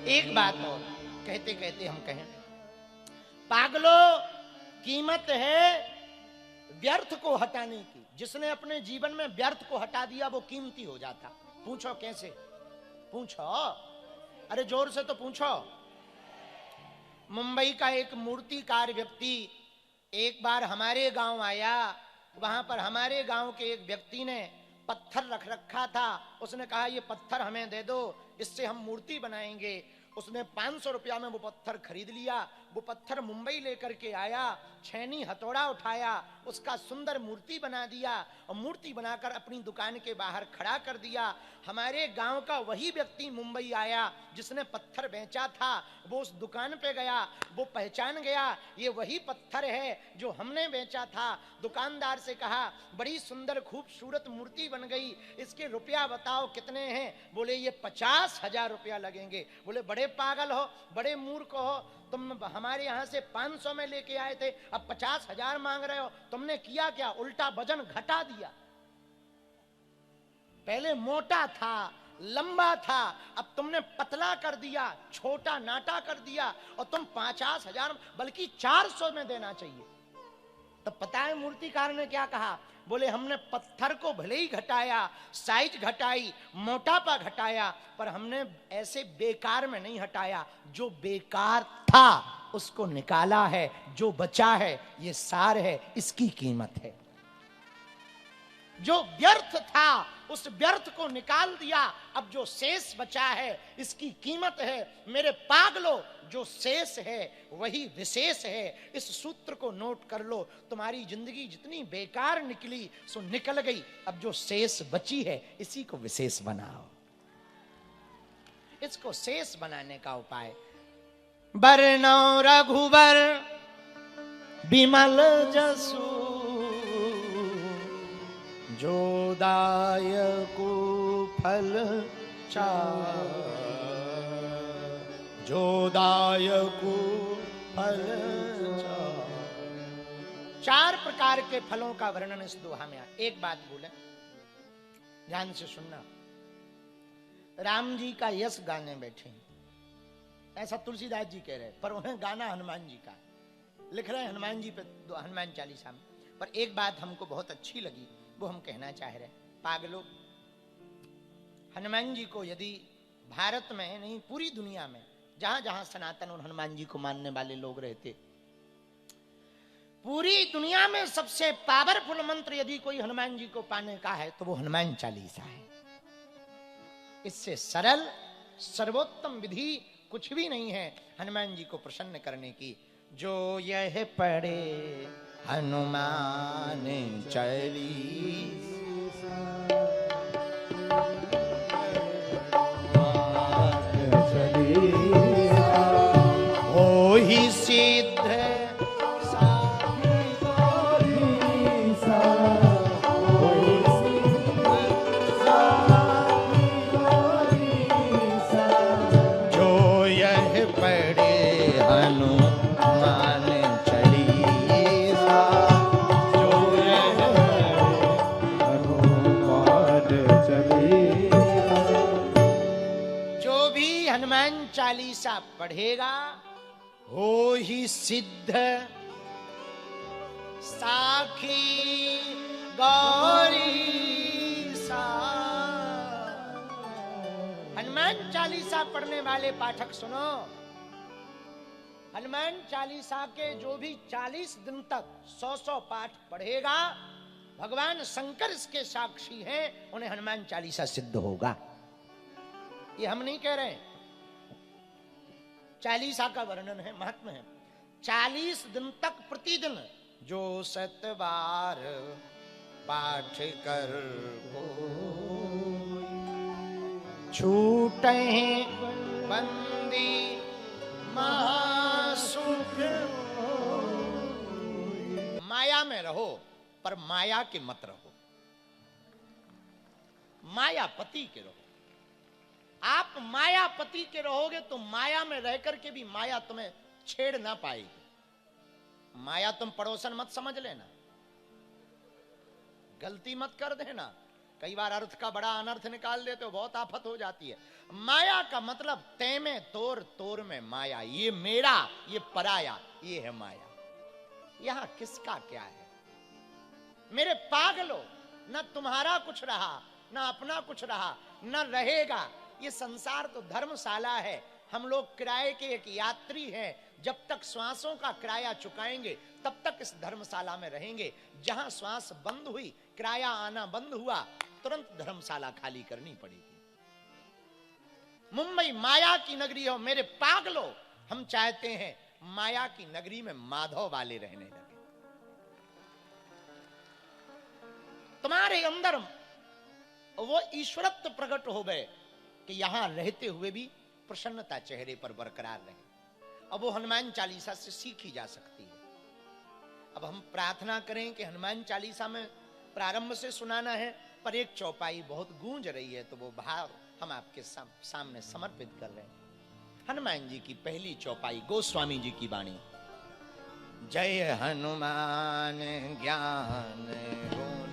एक बात और कहते कहते हम कहें, पागलो कीमत है व्यर्थ को हटाने की। जिसने अपने जीवन में व्यर्थ को हटा दिया वो कीमती हो जाता। पूछो कैसे? पूछो, अरे जोर से तो पूछो। मुंबई का एक मूर्तिकार व्यक्ति एक बार हमारे गांव आया। वहां पर हमारे गांव के एक व्यक्ति ने पत्थर रख रखा था। उसने कहा ये पत्थर हमें दे दो, इससे हम मूर्ति बनाएंगे। उसने 500 रुपया में वो पत्थर खरीद लिया। वो पत्थर मुंबई लेकर के आया, छैनी हथौड़ा उठाया, उसका सुंदर मूर्ति बना दिया और मूर्ति बनाकर अपनी दुकान के बाहर खड़ा कर दिया। हमारे गांव का वही व्यक्ति मुंबई आया जिसने पत्थर बेचा था। वो उस दुकान पे गया, वो पहचान गया ये वही पत्थर है जो हमने बेचा था। दुकानदार से कहा बड़ी सुंदर खूबसूरत मूर्ति बन गई, इसके रुपया बताओ कितने हैं? बोले ये 50,000 रुपया लगेंगे। बोले बड़े पागल हो, बड़े मूर्ख हो, तुम हमारे यहाँ से 500 में लेके आए थे, अब 50,000 मांग रहे हो। तुमने किया क्या? उल्टा वजन घटा दिया। पहले मोटा था, लंबा था, अब तुमने पतला कर दिया, छोटा नाटा कर दिया और तुम 50,000 बल्कि 400 में देना चाहिए। तो पता है मूर्तिकार ने क्या कहा? बोले हमने पत्थर को भले ही घटाया, साइज घटाई, मोटापा घटाया, पर हमने ऐसे बेकार में नहीं हटाया। जो बेकार था उसको निकाला है, जो बचा है ये सार है, इसकी कीमत है। जो व्यर्थ था उस व्यर्थ को निकाल दिया, अब जो शेष बचा है इसकी कीमत है। मेरे पागलो, जो शेष है वही विशेष है। इस सूत्र को नोट कर लो। तुम्हारी जिंदगी जितनी बेकार निकली सो निकल गई, अब जो शेष बची है इसी को विशेष बनाओ। इसको शेष बनाने का उपाय, बरनौ रघुवर बिमल जसु, जो दायको फल चार, जो दायको फल चार। 4 प्रकार के फलों का वर्णन इस दोहा में है। एक बात बोले, ध्यान से सुनना। राम जी का यश गाने बैठे, ऐसा तुलसीदास जी कह रहे, पर उन्हें गाना हनुमान जी का लिख रहे हैं, हनुमान जी पे हनुमान चालीसा में। पर एक बात हमको बहुत अच्छी लगी, वो हम कहना चाह रहे हैं। पागलों, हनुमान जी को यदि भारत में नहीं पूरी दुनिया में जहां जहां सनातन और हनुमान जी को मानने वाले लोग रहते, पूरी दुनिया में सबसे पावरफुल मंत्र यदि कोई हनुमान जी को पाने का है तो वो हनुमान चालीसा है। इससे सरल सर्वोत्तम विधि कुछ भी नहीं है हनुमान जी को प्रसन्न करने की। जो यह पढ़े हनुमान चालीसा, ओहि सिद्ध चालीसा पढ़ेगा हो ही सिद्ध साखी गौरी सा। हनुमान चालीसा पढ़ने वाले पाठक सुनो, हनुमान चालीसा के जो भी 40 दिन तक 100 पाठ पढ़ेगा, भगवान शंकर इसके साक्षी हैं, उन्हें हनुमान चालीसा सिद्ध होगा। ये हम नहीं कह रहे हैं, चालीसा का वर्णन है, महात्मा है। 40 दिन तक प्रतिदिन जो 7 बार पाठ कर छूटे बंदी महासुख। माया में रहो पर माया के मत रहो, मायापति के रहो। आप मायापति के रहोगे तो माया में रह करके भी माया तुम्हें छेड़ ना पाएगी। माया तुम पड़ोसन मत समझ लेना, गलती मत कर देना। कई बार अर्थ का बड़ा अनर्थ निकाल देते हो, बहुत आफत हो जाती है। माया का मतलब ते में तोर, तोर में माया, ये मेरा, ये पराया, ये है माया। यहां किसका क्या है? मेरे पागलो, न तुम्हारा कुछ रहा, न अपना कुछ रहा, न रहेगा। ये संसार तो धर्मशाला है, हम लोग किराए के एक यात्री हैं। जब तक श्वासों का किराया चुकाएंगे तब तक इस धर्मशाला में रहेंगे। जहां श्वास बंद हुई, किराया आना बंद हुआ, तुरंत धर्मशाला खाली करनी पड़ेगी। मुंबई माया की नगरी हो मेरे पागलो, हम चाहते हैं माया की नगरी में माधव वाले रहने लगे। तुम्हारे अंदर वो ईश्वरत्व प्रकट हो गए कि यहां रहते हुए भी प्रसन्नता चेहरे पर बरकरार रहे। अब वो हनुमान चालीसा से सीखी जा सकती है। अब हम प्रार्थना करें कि हनुमान चालीसा में प्रारंभ से सुनाना है, पर एक चौपाई बहुत गूंज रही है, तो वो भाव हम आपके सामने समर्पित कर रहे हैं। हनुमान जी की पहली चौपाई, गोस्वामी जी की वाणी। जय हनुमान ज्ञान गुण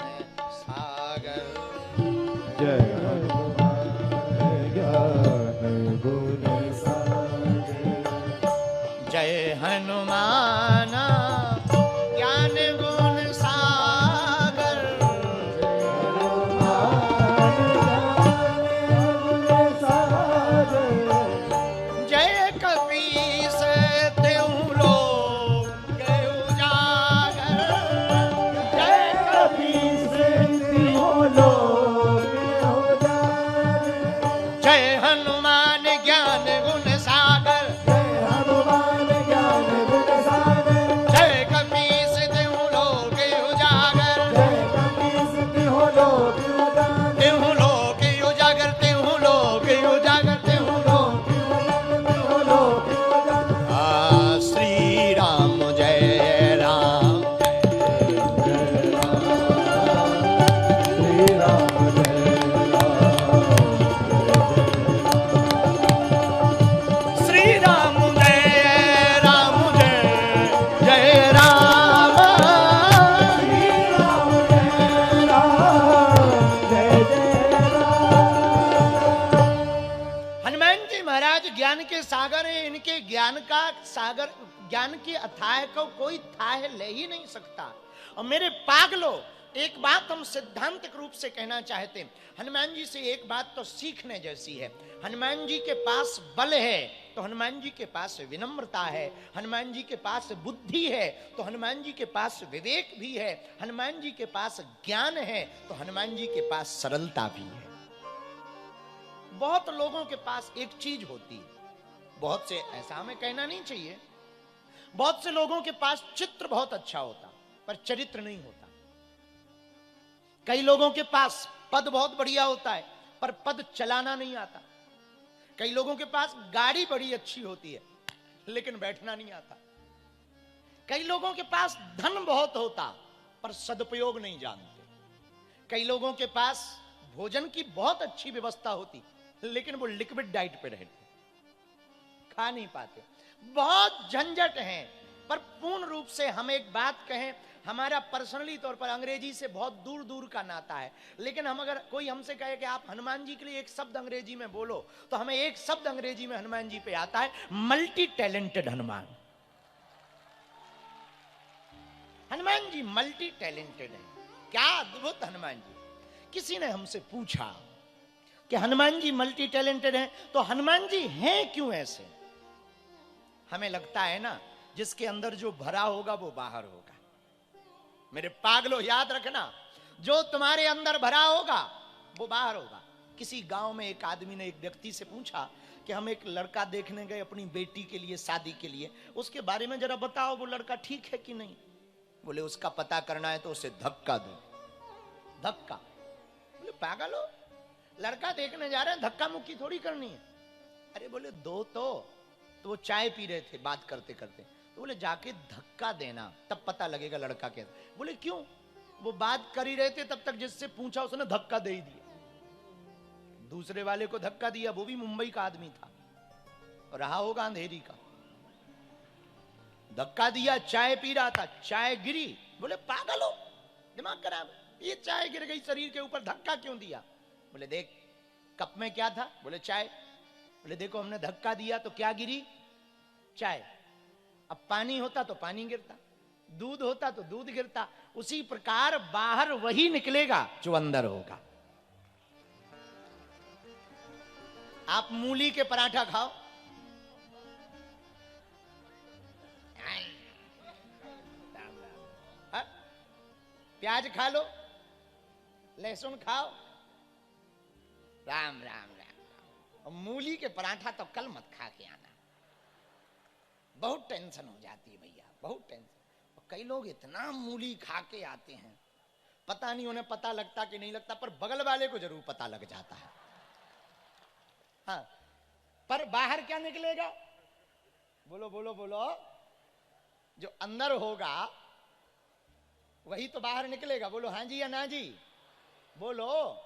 सागर, जय हनुमान ज्ञान गुण सागर, जय हनुमान ज्ञान गुण सागर, जय कपीस त्यों लोक के उजागर, जय कपीस त्यों लोक के उजागर, जय हनुमान ज्ञान गुण सागर, जय हनुमान ज्ञान गुण सागर, जय कपीस त्यों लोक के उजागर, जय कपीस त्यों लोक के उजागर, त्यों लोक के उजागर, त्यों लोक के उजागर, त्यों लोक। त्यों लोक के उजागर। श्री राम जय राम, श्री राम जय श्री राम जय राम, जय जय राम, श्री राम जय राम, जय जय राम। हनुमान जी महाराज ज्ञान के सागर हैं। इनके ज्ञान का सागर, ज्ञान के अथाह को कोई थाह ले ही नहीं सकता। और मेरे पागलो, एक बात हम सिद्धांतिक रूप से कहना चाहते हैं, हनुमान जी से एक बात तो सीखने जैसी है। हनुमान जी के पास बल है तो हनुमान जी के पास विनम्रता है, हनुमान जी के पास बुद्धि है तो हनुमान जी के पास विवेक भी है, हनुमान जी के पास ज्ञान है तो हनुमान जी के पास सरलता भी है। बहुत लोगों के पास एक चीज होती है, बहुत से, ऐसा हमें कहना नहीं चाहिए, बहुत से लोगों के पास चित्र बहुत अच्छा होता पर चरित्र नहीं होता। कई लोगों के पास पद बहुत बढ़िया होता है पर पद चलाना नहीं आता। कई लोगों के पास गाड़ी बड़ी अच्छी होती है लेकिन बैठना नहीं आता। कई लोगों के पास धन बहुत होता पर सदुपयोग नहीं जानते। कई लोगों के पास भोजन की बहुत अच्छी व्यवस्था होती लेकिन वो लिक्विड डाइट पे रहते, खा नहीं पाते। बहुत झंझट है। पर पूर्ण रूप से हम एक बात कहें, हमारा पर्सनली तौर पर अंग्रेजी से बहुत दूर दूर का नाता है, लेकिन हम अगर कोई हमसे कहे कि आप हनुमान जी के लिए एक शब्द अंग्रेजी में बोलो, तो हमें एक शब्द अंग्रेजी में हनुमान जी पे आता है, multi talented Hanuman. Hanuman ji multi talented है। क्या अद्भुत हनुमान जी। किसी ने हमसे पूछा कि हनुमान जी मल्टी टैलेंटेड हैं, तो हनुमान जी हैं क्यों ऐसे? हमें लगता है ना, जिसके अंदर जो भरा होगा वो बाहर होगा। मेरे पागलो, याद रखना, जो तुम्हारे अंदर भरा होगा वो बाहर होगा। किसी गांव में एक आदमी ने एक व्यक्ति से पूछा कि हम एक लड़का देखने गए अपनी बेटी के लिए, शादी के लिए, उसके बारे में जरा बताओ, वो लड़का ठीक है कि नहीं? बोले उसका पता करना है तो उसे धक्का दो। धक्का? बोले पागल हो, लड़का देखने जा रहे हैं, धक्का मुक्की थोड़ी करनी है। अरे बोले दो तो वो चाय पी रहे थे बात करते करते, तो बोले जाके धक्का देना, तब पता लगेगा लड़का कैसा। बोले क्यों? वो बात कर ही रहे थे, तब तक जिससे पूछा उसने धक्का दे ही दिया। दूसरे वाले को धक्का दिया, वो भी मुंबई का आदमी था, रहा होगा अंधेरी का। धक्का दिया, चाय पी रहा था, चाय गिरी। बोले पागल हो, दिमाग खराब, ये चाय गिर गई शरीर के ऊपर, धक्का क्यों दिया? बोले देख कप में क्या था? बोले चाय। बोले देखो हमने धक्का दिया तो क्या गिरी? चाय। अब पानी होता तो पानी गिरता, दूध होता तो दूध गिरता। उसी प्रकार बाहर वही निकलेगा जो अंदर होगा। आप मूली के पराठा खाओ, हाँ? प्याज खा लो, लहसुन खाओ, राम राम राम राम। और मूली के पराठा तो कल मत खा के आना, बहुत टेंशन हो जाती है भैया, बहुत टेंशन। और कई लोग इतना मूली खा के आते हैं, पता नहीं उन्हें पता लगता कि नहीं लगता, पर बगल वाले को जरूर पता लग जाता है। हाँ, पर बाहर क्या निकलेगा? बोलो बोलो बोलो। जो अंदर होगा वही तो बाहर निकलेगा। बोलो हाँ जी या ना जी, बोलो।